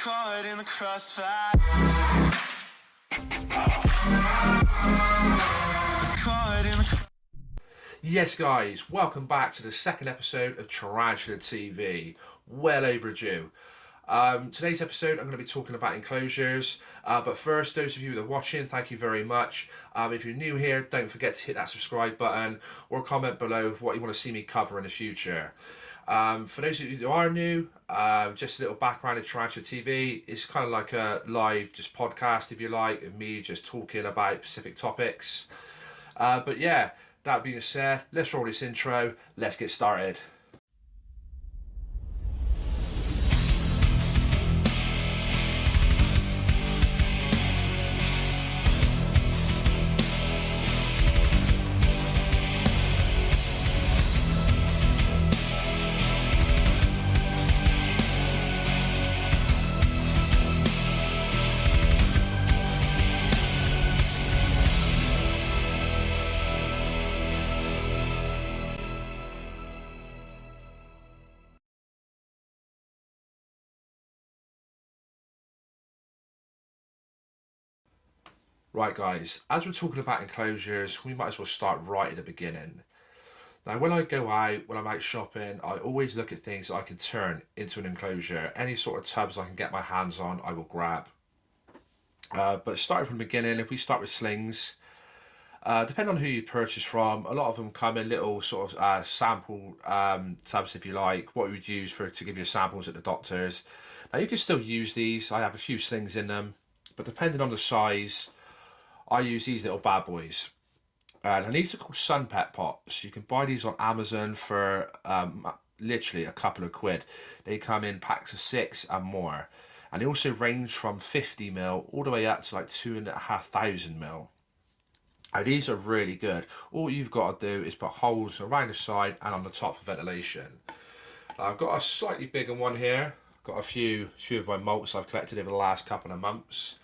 caught in the crossfire. It's caught in the Yes guys, welcome back to the second episode of Tarantula TV. Well overdue. Today's episode I'm going to be talking about enclosures, but first, those of you that are watching, thank you very much. If you're new here, don't forget to hit that subscribe button or comment below what you want to see me cover in the future. For those of you that are new, just a little background of Tarantula TV. It's kind of like a live just podcast, if you like, of me just talking about specific topics. But yeah, that being said, let's roll this intro, let's get started. Right guys, as we're talking about enclosures, we might as well start right at the beginning. Now when I go out, when I'm out shopping, I always look at things that I can turn into an enclosure. Any sort of tubs I can get my hands on, I will grab. But starting from the beginning, if we start with slings, depending on who you purchase from, a lot of them come in little sort of sample tubs, if you like, what we would use to give you samples at the doctor's. Now you can still use these, I have a few slings in them, but depending on the size, I use these little bad boys. And these are called sun pet pots. You can buy these on Amazon for literally a couple of quid. They come in packs of 6 and more. And they also range from 50ml all the way up to like 2,500ml. Now these are really good. All you've got to do is put holes around the side and on the top for ventilation. I've got a slightly bigger one here. Got a few of my mults I've collected over the last couple of months.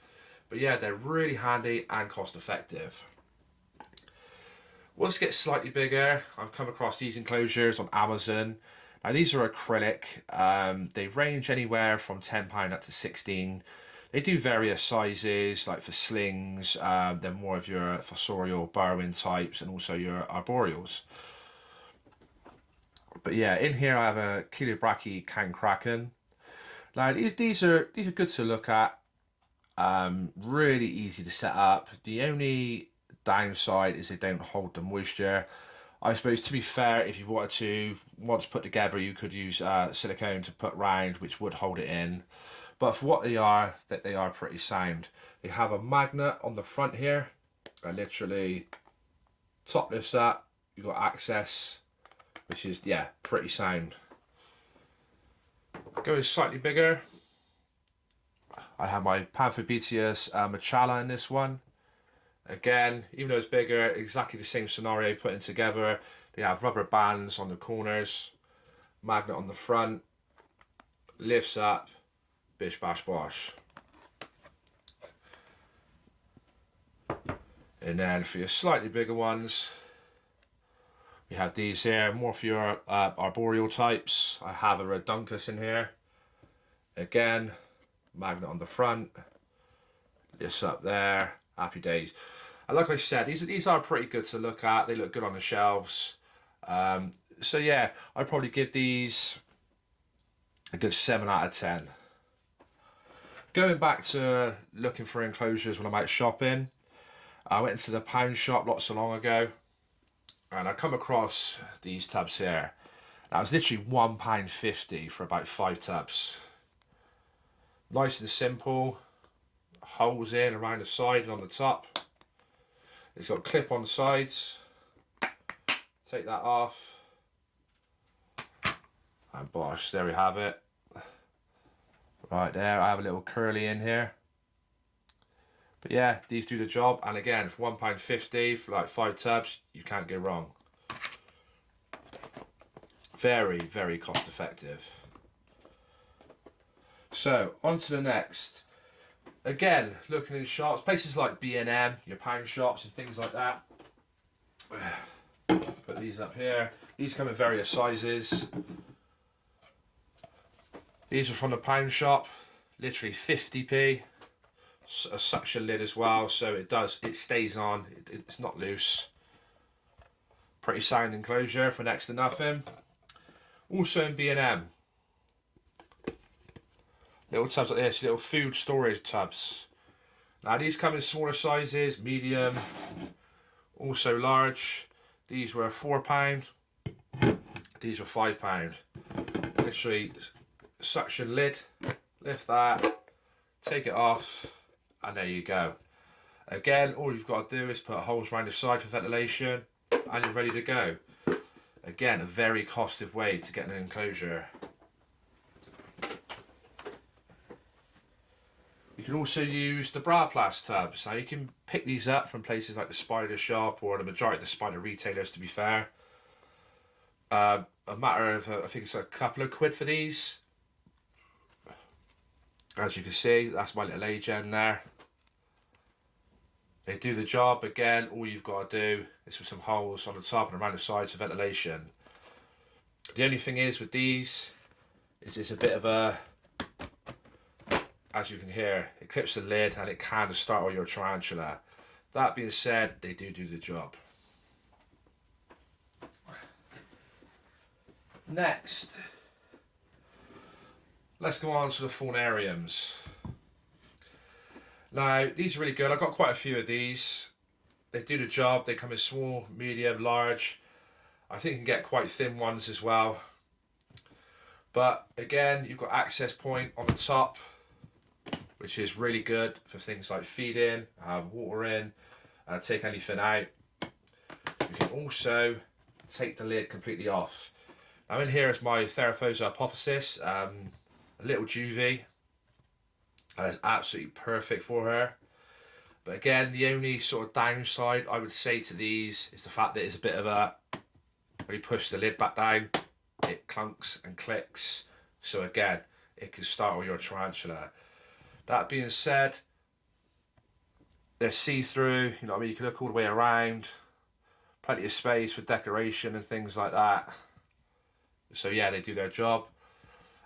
But yeah, they're really handy and cost effective. Once it gets slightly bigger, I've come across these enclosures on Amazon. Now these are acrylic. They range anywhere from £10 up to 16. They do various sizes, like for slings, they're more of your fossorial burrowing types and also your arboreals. But yeah, in here I have a Kilobrachy Cancraken. Now these are good to look at. Really easy to set up. The only downside is they don't hold the moisture. I suppose, to be fair, if you wanted to, once put together, you could use silicone to put round, which would hold it in. But for what they are pretty sound. They have a magnet on the front here. I literally top lifts up. You've got access, which is, yeah, pretty sound. Going slightly bigger, I have my Panthobeteus Machala in this one. Again, even though it's bigger, exactly the same scenario putting together. They have rubber bands on the corners, magnet on the front, lifts up, bish bash bosh. And then for your slightly bigger ones, we have these here, more for your arboreal types. I have a Reduncus in here. Again, magnet on the front, this up there, happy days. And like I said, these are pretty good to look at. They look good on the shelves. So yeah, I'd probably give these a good 7 out of 10. Going back to looking for enclosures when I'm out shopping, I went into the pound shop not so long ago and I come across these tubs here. Now it's literally £1.50 for about 5 tubs. Nice and simple, holes in around the side and on the top. It's got a clip on the sides. Take that off. And bosh, there we have it. Right there, I have a little curly in here. But yeah, these do the job. And again, for £1.50 for like 5 tubs, you can't go wrong. Very, very cost effective. So, on to the next. Again, looking in shops, places like B&M, your pound shops and things like that. Put these up here. These come in various sizes. These are from the pound shop. literally 50p. A suction lid as well, so it stays on, it's not loose. Pretty sound enclosure for next to nothing. Also in B&M, little tubs like this, little food storage tubs. Now these come in smaller sizes, medium, also large. These were £4, these were £5. Literally suction lid, lift that, take it off, and there you go. Again, all you've got to do is put holes around the side for ventilation and you're ready to go. Again, a very costive way to get an enclosure. You can also use the Braplast tubs. Now you can pick these up from places like the Spider Shop or the majority of the Spider retailers, to be fair. A matter of, I think it's a couple of quid for these. As you can see, that's my little A-gen there. They do the job. Again, all you've got to do is put some holes on the top and around the sides for ventilation. The only thing is with these, is it's a bit of a, as you can hear, it clips the lid and it can startle your tarantula. That being said, they do the job. Next, let's go on to the faunariums. Now, these are really good. I've got quite a few of these. They do the job. They come in small, medium, large. I think you can get quite thin ones as well. But again, you've got access point on the top, which is really good for things like feeding, water in, take anything out. You can also take the lid completely off. Now in here is my Theraphosa apophysis, a little juvie. That is absolutely perfect for her. But again, the only sort of downside I would say to these is the fact that it's a bit of a, when you push the lid back down, it clunks and clicks. So again, it can startle your tarantula. That being said, they're see-through, you know what I mean, you can look all the way around. Plenty of space for decoration and things like that. So yeah, they do their job.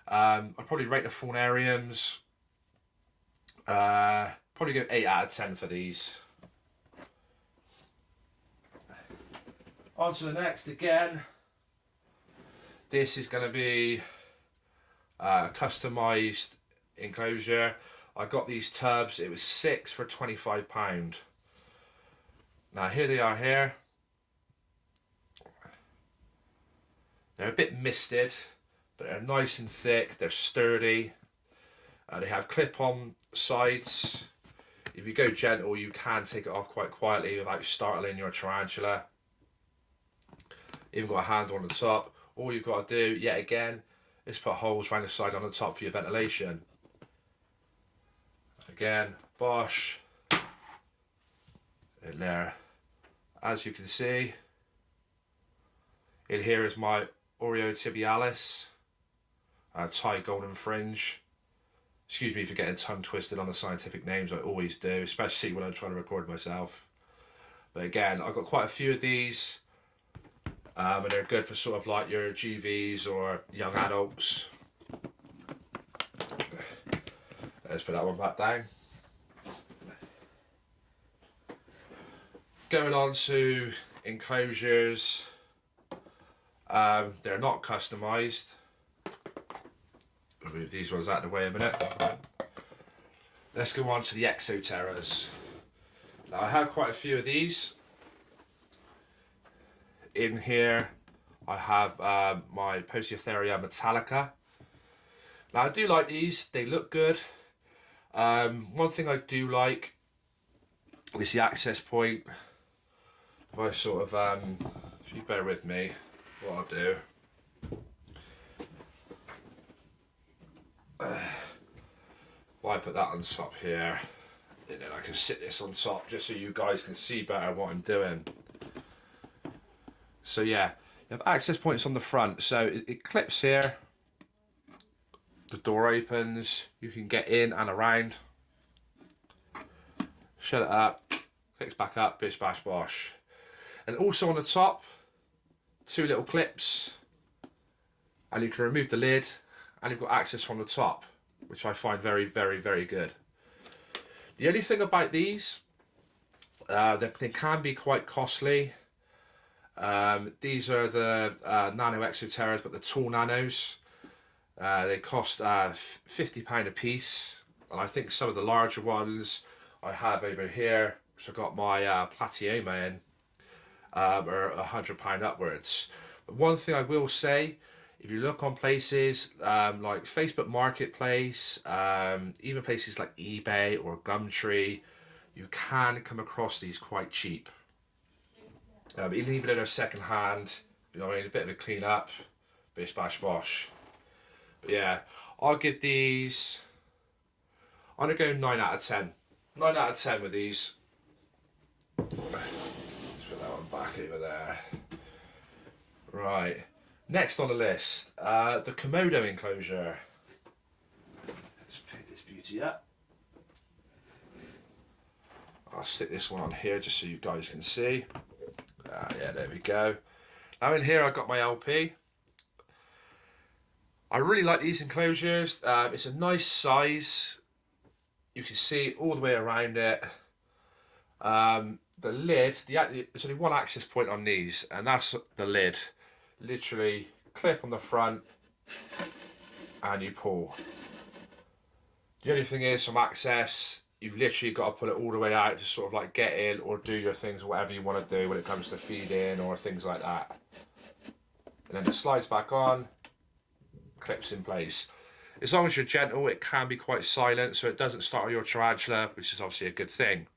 I'd probably rate the faunariums, probably go 8 out of 10 for these. On to the next again. This is going to be a customised enclosure. I got these tubs, it was 6 for £25. Now here they are here. They're a bit misted, but they're nice and thick, they're sturdy. They have clip-on sides. If you go gentle, you can take it off quite quietly without startling your tarantula. Even got a handle on the top. All you've got to do, yet again, is put holes around the side on the top for your ventilation. Again, Bosch. In there. As you can see, in here is my Oreo tibialis, Thai golden fringe. Excuse me for getting tongue twisted on the scientific names, I always do, especially when I'm trying to record myself. But again, I've got quite a few of these, and they're good for sort of like your GVs or young adults. Let's put that one back down. Going on to enclosures, they're not customised. I'll move these ones out of the way a minute. Let's go on to the Exoterras. Now I have quite a few of these. In here I have my Poseutheria metallica. Now I do like these, they look good. One thing I do like is the access point. If I sort of, if you bear with me, what I'll do. Well, I put that on top here, and then I can sit this on top just so you guys can see better what I'm doing. So yeah, you have access points on the front, so it clips here. The door opens, you can get in and around. Shut it up, clicks back up, bish bash bosh. And also on the top, 2 little clips, and you can remove the lid, and you've got access from the top, which I find very, very, very good. The only thing about these, they can be quite costly. These are the nano exoterras, but the tall nanos. They cost £50 a piece, and I think some of the larger ones I have over here, which I've got my Platioma in, are £100 upwards. But one thing I will say, if you look on places like Facebook Marketplace, even places like eBay or Gumtree, you can come across these quite cheap. Even if they're second hand, you know, a bit of a clean up, bish bash bosh. But yeah, I'll give these, I'm gonna go 9 out of 10. 9 out of 10 with these. Let's put that one back over there. Right, next on the list, the Komodo enclosure. Let's pick this beauty up. I'll stick this one on here just so you guys can see. Yeah, there we go. Now in here I've got my LP. I really like these enclosures. It's a nice size. You can see all the way around it. The lid, there's only one access point on these, and that's the lid. Literally clip on the front and you pull. The only thing is, from access, you've literally got to put it all the way out to sort of like get in or do your things or whatever you want to do when it comes to feeding or things like that. And then it slides back on, clips in place. As long as you're gentle, it can be quite silent, so it doesn't startle your tarantula, which is obviously a good thing.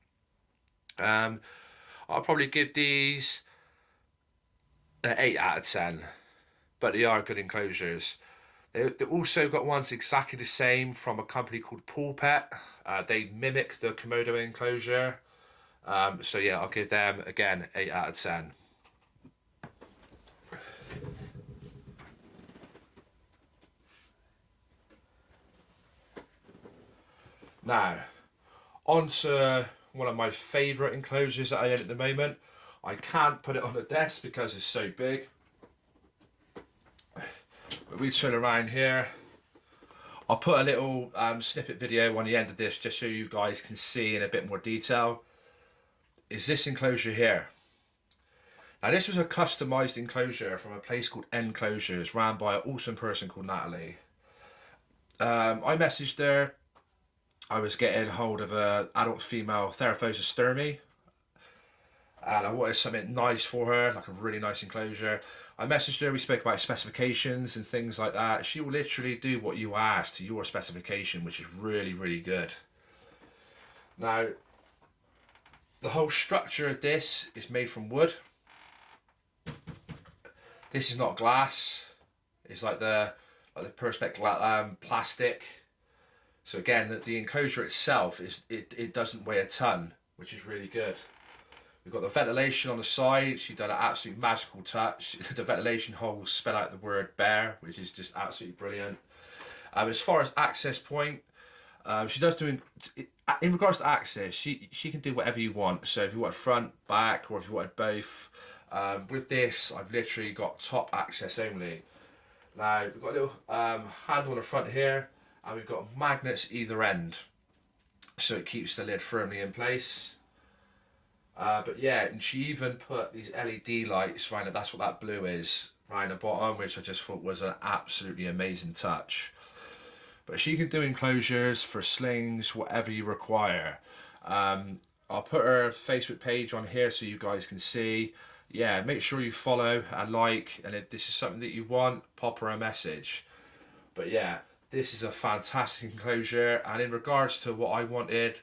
I'll probably give these an 8 out of 10, but they are good enclosures. They've also got ones exactly the same from a company called Pool Pet. They mimic the Komodo enclosure. So yeah, I'll give them, again, 8 out of 10. Now, on to one of my favourite enclosures that I own at the moment. I can't put it on the desk because it's so big. But we turn around here. I'll put a little snippet video on the end of this just so you guys can see in a bit more detail. Is this enclosure here. Now this was a customised enclosure from a place called Enclosures, ran by an awesome person called Natalie. I messaged her. I was getting hold of an adult female Theraphosa sturmey, and I wanted something nice for her, like a really nice enclosure. I messaged her, we spoke about specifications and things like that. She will literally do what you ask to your specification, which is really, really good. Now, the whole structure of this is made from wood. This is not glass. It's like the Perspex plastic. So again, the enclosure itself it doesn't weigh a ton, which is really good. We've got the ventilation on the side. She's done an absolute magical touch. The ventilation holes spell out the word bear, which is just absolutely brilliant. As far as access point, she does do in regards to access. She can do whatever you want. So if you want front, back, or if you wanted both. With this, I've literally got top access only. Now we've got a little handle on the front here, and we've got magnets either end, so it keeps the lid firmly in place. But yeah, and she even put these LED lights around it. That's what that blue is, around the bottom, which I just thought was an absolutely amazing touch. But she can do enclosures for slings, whatever you require. I'll put her Facebook page on here so you guys can see. Yeah, make sure you follow and like, and if this is something that you want, pop her a message. But yeah, this is a fantastic enclosure, and in regards to what I wanted,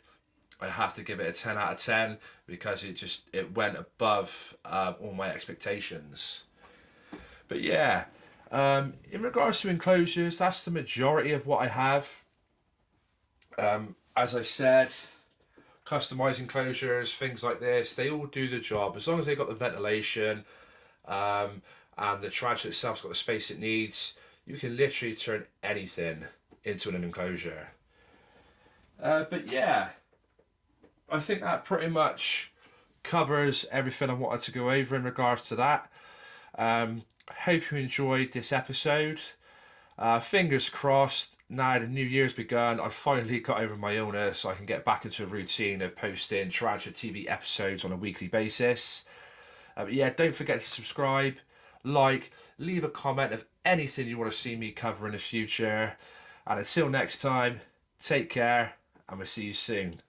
I have to give it a 10 out of 10 because it went above all my expectations. But yeah, in regards to enclosures, that's the majority of what I have. As I said, customized enclosures, things like this, they all do the job as long as they've got the ventilation and the tarantula itself's got the space it needs. You can literally turn anything into an enclosure. But yeah, I think that pretty much covers everything I wanted to go over in regards to that. Hope you enjoyed this episode. Fingers crossed, now the new year's begun, I've finally got over my illness, so I can get back into a routine of posting Tarantula TV episodes on a weekly basis. But yeah, don't forget to subscribe, like, leave a comment of anything you want to see me cover in the future. And until next time, take care, and we'll see you soon.